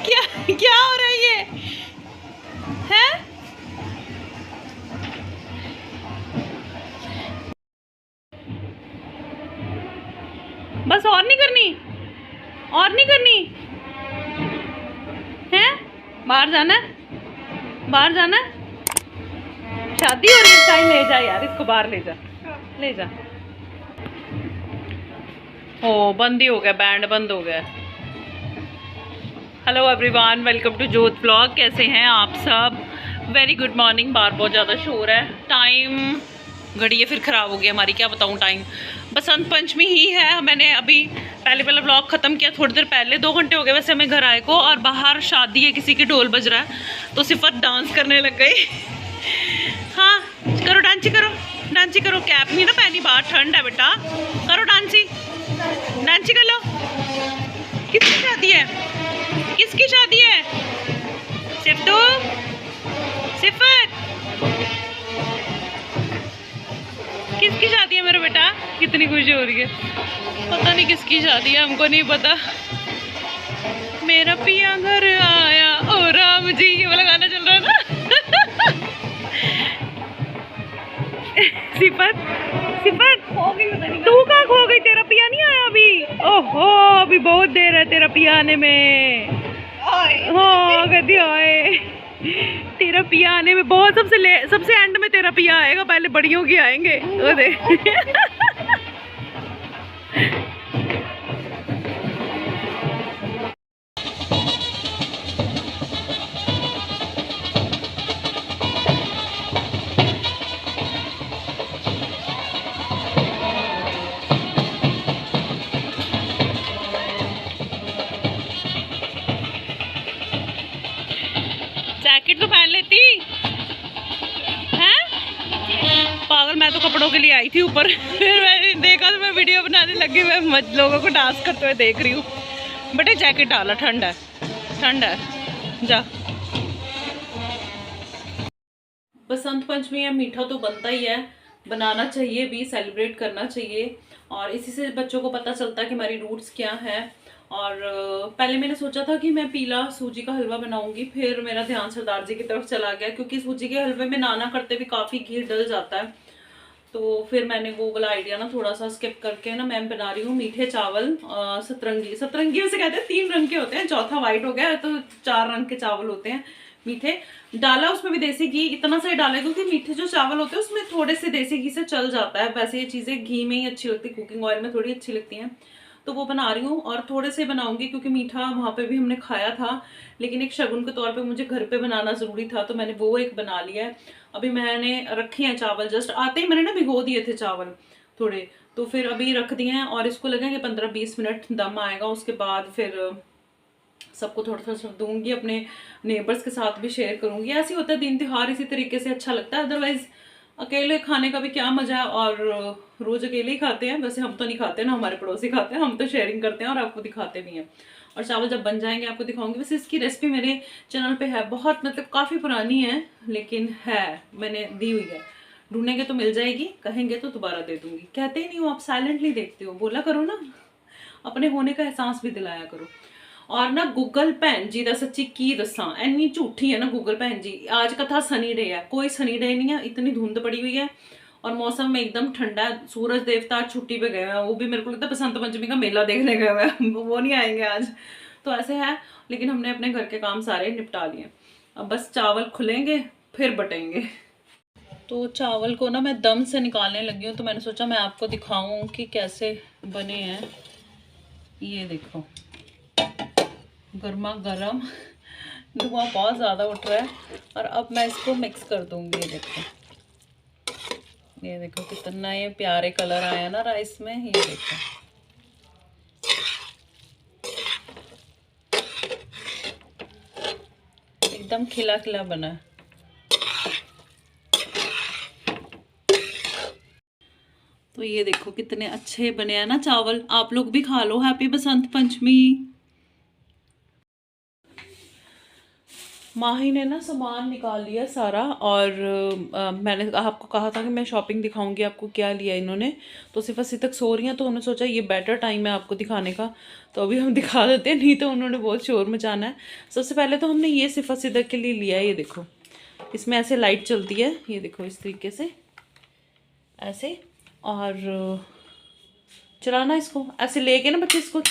क्या क्या हो रहा है ये है? बस और नहीं करनी, और नहीं करनी है? बाहर जाना है, बाहर जाना है, शादी हो रही है। टाइम ले जा यार, इसको बाहर ले जा, ले जा। ओ बंद ही हो गया, बैंड बंद हो गया। हेलो एवरीवन, वेलकम टू जोत व्लॉग। कैसे हैं आप सब? Very good morning. बाहर बहुत ज़्यादा शोर है। टाइम घड़ी फिर ख़राब हो गई हमारी, क्या बताऊँ टाइम। बसंत पंचमी ही है। मैंने अभी पहले व्लॉग ख़त्म किया थोड़ी देर पहले, 2 घंटे हो गए वैसे हमें घर आए को। और बाहर शादी है, किसी की ढोल बज रहा है तो सिफत डांस करने लग गई। हाँ करो, डांसी करो, डांसी करो। कैप नहीं ना पहनी, बाहर ठंड है बेटा। करो डांसी, डांसी कर लो। किसकी शादी है, किसकी शादी है? सिफ्तू, सिफत, किसकी शादी है मेरा बेटा? कितनी खुशी हो रही है। पता नहीं किसकी शादी है, हमको नहीं पता। मेरा पिया घर आया ओ राम जी, ये वाला गाना चल रहा है ना। सिफत, सिफत तू कहाँ खो गई? तेरा पिया नहीं आया अभी? ओहो अभी बहुत देर है तेरा पिया आने में। हाँ कहती आए, तेरा पिया आने में बहुत, सबसे एंड में तेरा पिया आएगा, पहले बड़ियों की आएंगे वो देख। जैकेट तो पहन लेती हैं? पागल, मैं तो कपड़ों के लिए आई थी ऊपर। फिर मैंने देखा तो मैं वीडियो बनाने लगी। मैं लोगों को डांस करते हुए देख रही हूँ। बेटे जैकेट डाला, ठंड है, ठंड है, जा। बसंत पंचमी है, मीठा तो बनता ही है, बनाना चाहिए भी, सेलिब्रेट करना चाहिए। और इसी से बच्चों को पता चलता है कि हमारी रूट्स क्या है। और पहले मैंने सोचा था कि मैं पीला सूजी का हलवा बनाऊंगी, फिर मेरा ध्यान सरदार जी की तरफ चला गया, क्योंकि सूजी के हलवे में नाना करते भी काफ़ी घी डल जाता है। तो फिर मैंने वो वाला आइडिया ना थोड़ा सा स्किप करके ना मैं बना रही हूँ मीठे चावल। सतरंगी, सतरंगी उसे कहते हैं, 3 रंग के होते हैं, चौथा वाइट हो गया तो 4 रंग के चावल होते हैं मीठे। डाला उसमें भी देसी घी, इतना सा ही डाला क्योंकि मीठे जो चावल होते हैं उसमें थोड़े से देसी घी से चल जाता है। वैसे ये चीज़ें घी में ही अच्छी लगती है, कुकिंग ऑयल में थोड़ी अच्छी लगती हैं। तो वो बना रही हूँ और थोड़े से बनाऊंगी क्योंकि मीठा वहाँ पे भी हमने खाया था, लेकिन एक शगुन के तौर पे मुझे घर पे बनाना ज़रूरी था, तो मैंने वो एक बना लिया है। अभी मैंने रखे हैं चावल, जस्ट आते ही मैंने ना भिगो दिए थे चावल थोड़े, तो फिर अभी रख दिए हैं और इसको लगेंगे 15-20 मिनट, दम आएगा। उसके बाद फिर सबको थोड़ा थोड़ा दूंगी, अपने नेबर्स के साथ भी शेयर करूंगी। ऐसे होता है दिन त्योहार, इसी तरीके से अच्छा लगता है। अदरवाइज अकेले खाने का भी क्या मजा है, और रोज अकेले ही खाते हैं। वैसे हम तो नहीं खाते ना, हमारे पड़ोसी खाते हैं, हम तो शेयरिंग करते हैं और आपको दिखाते भी हैं। और चावल जब बन जाएंगे आपको दिखाऊंगी। वैसे इसकी रेसिपी मेरे चैनल पे है, बहुत मतलब काफ़ी पुरानी है, लेकिन है, मैंने दी हुई है। ढूंढेंगे तो मिल जाएगी, कहेंगे तो दोबारा दे दूंगी। कहते ही नहीं हो आप, साइलेंटली देखते हो, बोला करो ना, अपने होने का एहसास भी दिलाया करो। और ना गूगल भैन जी का सच्ची की दसा, इन्नी झूठी है ना गूगल भैन जी। आज का था सनी डे है, कोई सनी डे नहीं है, इतनी धुंध पड़ी हुई है और मौसम में एकदम ठंडा है। सूरज देवता छुट्टी पे गए हुए हैं, वो भी मेरे को लगता है बसंत पंचमी का मेला देखने गए हुए हैं। वो नहीं आएंगे आज, तो ऐसे है। लेकिन हमने अपने घर के काम सारे निपटा लिए, अब बस चावल खुलेंगे फिर बटेंगे। तो चावल को ना मैं दम से निकालने लगी हूँ, तो मैंने सोचा मैं आपको दिखाऊं कि कैसे बने हैं। ये देखो, गर्मा गर्म, धुआं बहुत ज़्यादा उठ रहा है। और अब मैं इसको मिक्स कर दूंगी। ये देखो, ये देखो कितना ये प्यारे कलर आया ना राइस में। ये देखो, एकदम खिला खिला बना है। तो ये देखो कितने अच्छे बने हैं ना चावल। आप लोग भी खा लो। हैप्पी बसंत पंचमी। माही ने ना सामान निकाल लिया सारा, और मैंने आपको कहा था कि मैं शॉपिंग दिखाऊंगी आपको, क्या लिया इन्होंने। तो सिर्फ अस्सी तक सो रही हैं, तो उन्होंने सोचा ये बेटर टाइम है आपको दिखाने का, तो अभी हम दिखा देते हैं, नहीं तो उन्होंने बहुत शोर मचाना है। सबसे पहले तो हमने ये सिर्फ अस्सी तक के लिए लिया है। ये देखो, इसमें ऐसे लाइट चलती है, ये देखो इस तरीके से ऐसे, और चलाना इसको ऐसे लेके ना बच्चे इसको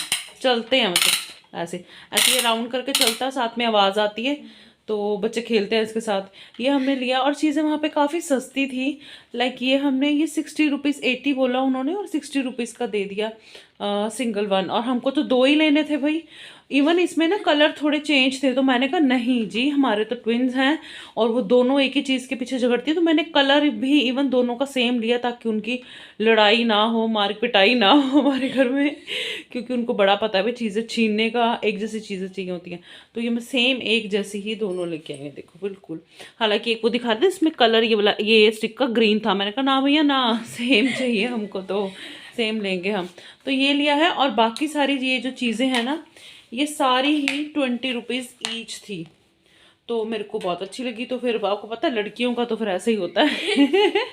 चलते हैं, मतलब ऐसे ऐसे ये राउंड करके चलता है, साथ में आवाज़ आती है, तो बच्चे खेलते हैं इसके साथ। ये हमने लिया, और चीज़ें वहाँ पे काफ़ी सस्ती थी। लाइक ये हमने ये 60 रुपीज़ 80 बोला उन्होंने, और 60 रुपीज़ का दे दिया सिंगल वन, और हमको तो दो ही लेने थे भाई। इवन इसमें ना कलर थोड़े चेंज थे, तो मैंने कहा नहीं जी, हमारे तो ट्विन्स हैं और वो दोनों एक ही चीज़ के पीछे झगड़ती है, तो मैंने कलर भी इवन दोनों का सेम लिया, ताकि उनकी लड़ाई ना हो, मार पिटाई ना हो हमारे घर में, क्योंकि उनको बड़ा पता है भाई चीज़ें छीनने का, एक जैसी चीज़ें चाहिए होती हैं। तो ये मैं सेम एक जैसी ही दोनों लेके आई हूँ, देखो बिल्कुल। हालांकि एक वो दिखा रहे थे इसमें कलर ये वाला, ये स्टिक का ग्रीन था, मैंने कहा ना भैया ना, सेम चाहिए हमको, तो सेम लेंगे हम। तो ये लिया है, और बाकी सारी ये जो चीज़ें हैं ना, ये सारी ही 20 रुपीज़ ईच थी, तो मेरे को बहुत अच्छी लगी। तो फिर आपको पता है लड़कियों का तो फिर ऐसे ही होता है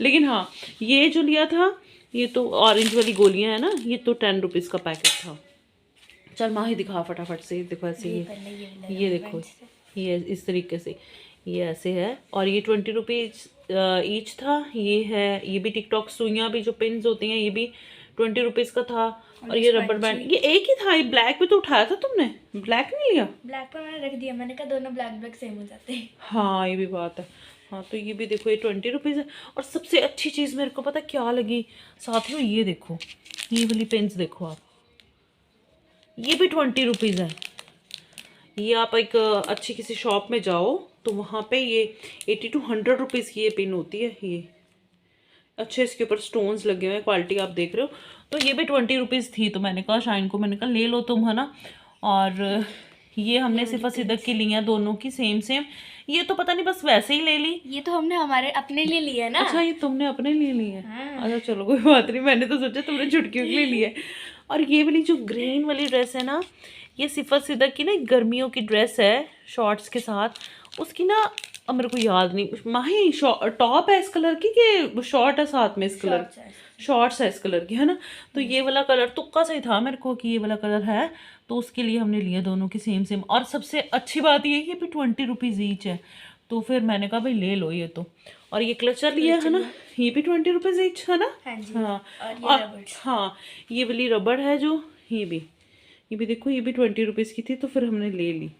लेकिन हाँ, ये जो लिया था, ये तो ऑरेंज वाली गोलियां है ना, ये तो 10 रुपीज़ का पैकेट था। चल माँ ही दिखा फटाफट से, देखो ऐसे ये देखो, ये इस तरीके से ये ऐसे है, और ये 20 रुपीज़ ईच था। ये है, ये भी टिकटॉक सुइयाँ भी जो पिन्स होती हैं, ये भी 20 रुपीज़ का था। और ये रबर बैंड, ये एक ही था, ये ब्लैक भी तो उठाया था तुमने, ब्लैक नहीं लिया? ब्लैक पर मैंने रख दिया, मैंने कहा दोनों ब्लैक ब्लैक सेम हो जाते हैं। हाँ ये भी बात है। हाँ तो ये भी देखो, ये 20 रुपीज़ है। और सबसे अच्छी चीज़ मेरे को पता क्या लगी साथियों, ये देखो, ये वाली पेन्स देखो आप, ये भी 20 रुपीज़ है। ये आप एक अच्छी किसी शॉप में जाओ तो वहाँ पे ये 80 to 100 रुपीज़ की ये पिन होती है। ये अच्छे इसके ऊपर स्टोन्स लगे हुए हैं, क्वालिटी आप देख रहे हो। तो ये भी 20 रुपीज़ थी, तो मैंने कहा शाइन को, मैंने कहा ले लो तुम, है ना। और ये हमने सिर्फ सिदक की ली हैं, दोनों की सेम सेम। ये तो पता नहीं बस वैसे ही ले ली। ये तो हमने हमारे अपने लिए लिया ना। अच्छा, ये तुमने अपने लिए ली है? हाँ। अच्छा चलो कोई बात नहीं, मैंने तो सोचा तुमने छुटकियों के लिए ली है। और ये वाली जो ग्रीन वाली ड्रेस है ना, ये सिफत सिदक की ना गर्मियों की ड्रेस है शॉर्ट्स के साथ। उसकी ना, अब मेरे को याद नहीं, माही टॉप है इस कलर की कि शॉर्ट है साथ में इस कलर, शॉर्ट्स है इस कलर की, है ना। तो ये वाला कलर तुक्का सही था मेरे को कि ये वाला कलर है, तो उसके लिए हमने लिया दोनों की सेम सेम। और सबसे अच्छी बात ये है भी 20 रुपीज़ ईच है, तो फिर मैंने कहा भाई ले लो ये तो। और ये क्लचर लिया है ना, ये भी 20 रुपीज़ ईच है ना। हाँ जी। हाँ, और हाँ ये वाली रबड़ है जो, ये भी देखो, ये भी 20 रुपीज़ की थी, तो फिर हमने ले ली।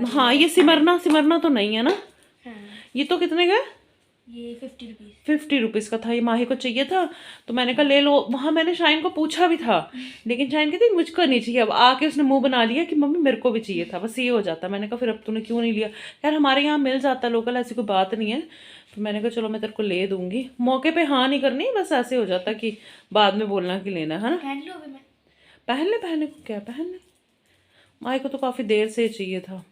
हाँ ये सिमरना, सिमरना तो नहीं है ना। हाँ। ये तो कितने का? ये 50 रुपीज़, 50 रुपीज़ का था। ये माही को चाहिए था, तो मैंने कहा ले लो। वहाँ मैंने शाइन को पूछा भी था, लेकिन शाइन कहती मुझको नहीं चाहिए। अब आके उसने मुंह बना लिया कि मम्मी मेरे को भी चाहिए था, बस ये हो जाता। मैंने कहा फिर अब तूने क्यों नहीं लिया? यार हमारे यहाँ मिल जाता लोकल, ऐसी कोई बात नहीं है। तो मैंने कहा चलो मैं तेरे को ले दूंगी, मौके पे हाँ नहीं करनी, बस ऐसे हो जाता कि बाद में बोलना कि लेना है ना। पहन लो अभी मैं। पहनने को क्या पहनने, माही को तो काफ़ी देर से चाहिए था।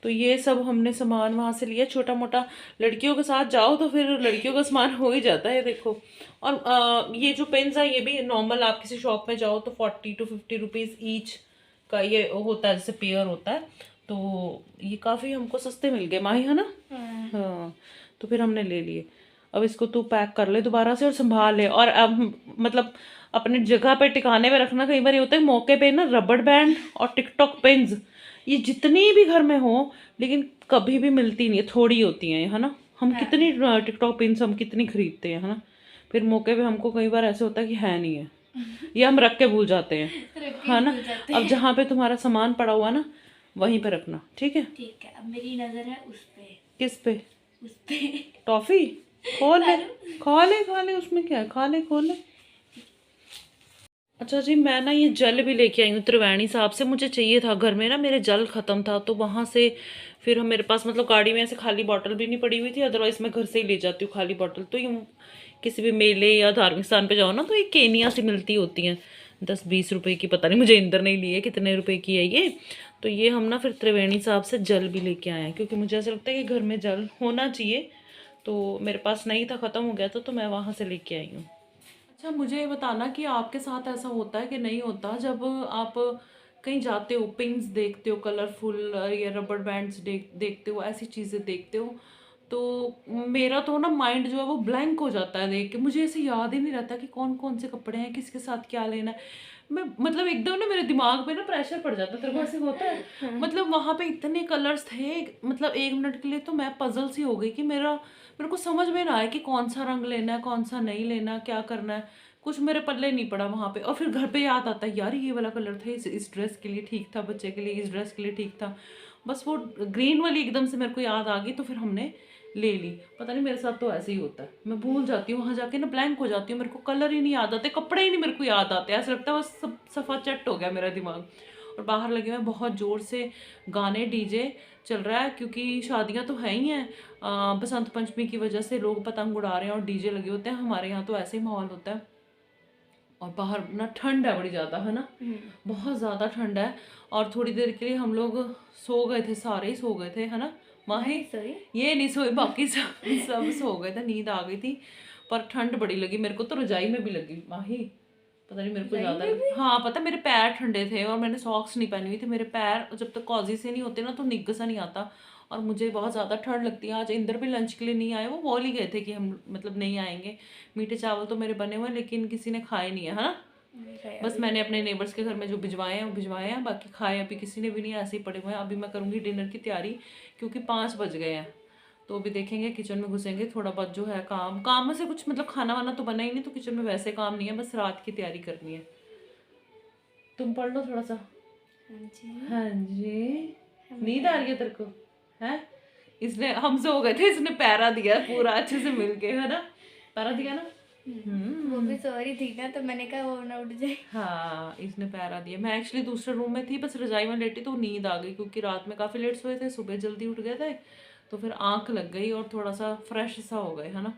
तो ये सब हमने सामान वहाँ से लिया, छोटा मोटा। लड़कियों के साथ जाओ तो फिर लड़कियों का सामान हो ही जाता है, देखो। और ये जो पेन्स है, ये भी नॉर्मल आप किसी शॉप में जाओ तो 40 to 50 रुपीज़ ईच का ये होता है, जैसे पेयर होता है। तो ये काफ़ी हमको सस्ते मिल गए माही, है ना। हाँ तो फिर हमने ले लिए। अब इसको तू पैक कर ले दोबारा से और संभाल ले। और अब मतलब अपने जगह पे टिकाने में रखना। कई बार ये होता है मौके पे ना, रबड़ बैंड और टिकटॉक पेन्स ये जितनी भी घर में हो, लेकिन कभी भी मिलती नहीं है, थोड़ी होती हैं, है ना। हम कितनी टिकटॉक पिन्स हम कितनी खरीदते हैं, है ना। फिर मौके पे हमको कई बार ऐसे होता है कि है नहीं है, ये हम रख के भूल जाते हैं, है ना। अब जहाँ पे तुम्हारा सामान पड़ा हुआ ना, वहीं पे रखना, ठीक है। ठीक है, अब मेरी नजर है उस पे। किस पे? उस पे टॉफी खोल ले, खा ले, खा ले, उसमें क्या है, खा ले, खोल ले। अच्छा जी, मैं ना ये जल भी लेके आई हूँ त्रिवेणी साहब से। मुझे चाहिए था, घर में ना मेरे जल ख़त्म था, तो वहाँ से फिर हम, मेरे पास मतलब गाड़ी में ऐसे खाली बॉटल भी नहीं पड़ी हुई थी, अदरवाइज़ मैं घर से ही ले जाती हूँ खाली बॉटल। तो ये किसी भी मेले या धार्मिक स्थान पे जाओ ना, तो ये केनिया से मिलती होती हैं, 10-20 रुपए की, पता नहीं, मुझे इंदर नहीं ली है कितने रुपए की है ये। तो ये हम ना फिर त्रिवेणी साहब से जल भी लेके आए हैं, क्योंकि मुझे ऐसा लगता है कि घर में जल होना चाहिए। तो मेरे पास नहीं था, ख़त्म हो गया था, तो मैं वहाँ से लेके आई हूँ। अच्छा मुझे ये बताना कि आपके साथ ऐसा होता है कि नहीं होता, जब आप कहीं जाते हो, पिंस देखते हो कलरफुल, या रबर बैंड्स देखते हो, ऐसी चीज़ें देखते हो, तो मेरा तो ना माइंड जो है वो ब्लैंक हो जाता है देख के। मुझे ऐसे याद ही नहीं रहता कि कौन कौन से कपड़े हैं, किसके साथ क्या लेना है। मैं मतलब एकदम ना मेरे दिमाग पे ना प्रेशर पड़ जाता है। तेरे को ऐसे होता है? मतलब वहाँ पे इतने कलर्स थे, मतलब 1 मिनट के लिए तो मैं पजल सी हो गई कि मेरे को समझ में ना आया कि कौन सा रंग लेना है, कौन सा नहीं लेना, क्या करना है। कुछ मेरे पल्ले नहीं पड़ा वहाँ पे। और फिर घर पे याद आता है, यार ये वाला कलर था, इस ड्रेस के लिए ठीक था, बच्चे के लिए इस ड्रेस के लिए ठीक था। बस वो ग्रीन वाली एकदम से मेरे को याद आ गई, तो फिर हमने ले ली। पता नहीं मेरे साथ तो ऐसे ही होता है, मैं भूल जाती हूँ वहाँ जाके ना, ब्लैंक हो जाती हूँ, मेरे को कलर ही नहीं याद आते, कपड़े ही नहीं मेरे को याद आते, ऐसा लगता है बस सब सफ़ा चट हो गया मेरा दिमाग। और बाहर लगे हुए हैं बहुत ज़ोर से गाने, डीजे चल रहा है, क्योंकि शादियाँ तो है ही हैं। बसंत पंचमी की वजह से लोग पतंग उड़ा रहे हैं और डीजे लगे होते हैं। हमारे यहाँ तो ऐसे ही माहौल होता है। और बाहर ना ठंड है बड़ी ज़्यादा, है ना, बहुत ज़्यादा ठंड है। और थोड़ी देर के लिए हम लोग सो गए थे, सारे ही सो गए थे, है ना माही? नहीं सोई। ये नहीं सोए, बाकी सब सो गए थे, नींद आ गई थी। पर ठंड बड़ी लगी मेरे को, तो रजाई में भी लगी माही। पता नहीं मेरे को ज़्यादा, हाँ पता, मेरे पैर ठंडे थे और मैंने सॉक्स नहीं पहनी हुई थी। मेरे पैर जब तक कॉजी से नहीं होते ना तो निग सा नहीं आता, और मुझे बहुत ज़्यादा ठंड लगती है। आज इंदर भी लंच के लिए नहीं आए, वो बोल ही गए थे कि हम मतलब नहीं आएंगे। मीठे चावल तो मेरे बने हुए हैं, लेकिन किसी ने खाए नहीं है, है ना। नहीं खाया बस अभी। मैंने अपने नेबर्स के घर में जो भिजवाए हैं वो भिजवाए हैं, बाकी खाए अभी किसी ने भी नहीं, ऐसे ही पड़े हुए हैं। अभी मैं करूँगी डिनर की तैयारी, क्योंकि 5 बज गए हैं। तो अभी देखेंगे, किचन में घुसेंगे, थोड़ा बहुत जो है काम में से कुछ, मतलब खाना वाना तो बना ही नहीं, तो किचन में वैसे काम नहीं है, बस रात की तैयारी करनी है। तुम पढ़ लो थोड़ा सा। हाँ जी। हाँ जी, नींद आ रही है तेरे को? है, इसने, हम सो गए थे, इसने पैरा दिया पूरा अच्छे से मिलके, है ना, पैरा दिया ना। वो भी सो रही थी ना, तो मैंने कहा वो ना उठ जाए। हाँ, इसने पैरा दिया। मैं एक्चुअली दूसरे रूम में थी, बस रजाई में लेटी तो नींद आ गई, क्योंकि रात में काफ़ी लेट सोए थे, सुबह जल्दी उठ गए थे, तो फिर आंख लग गई और थोड़ा सा फ्रेश सा हो गए, है ना।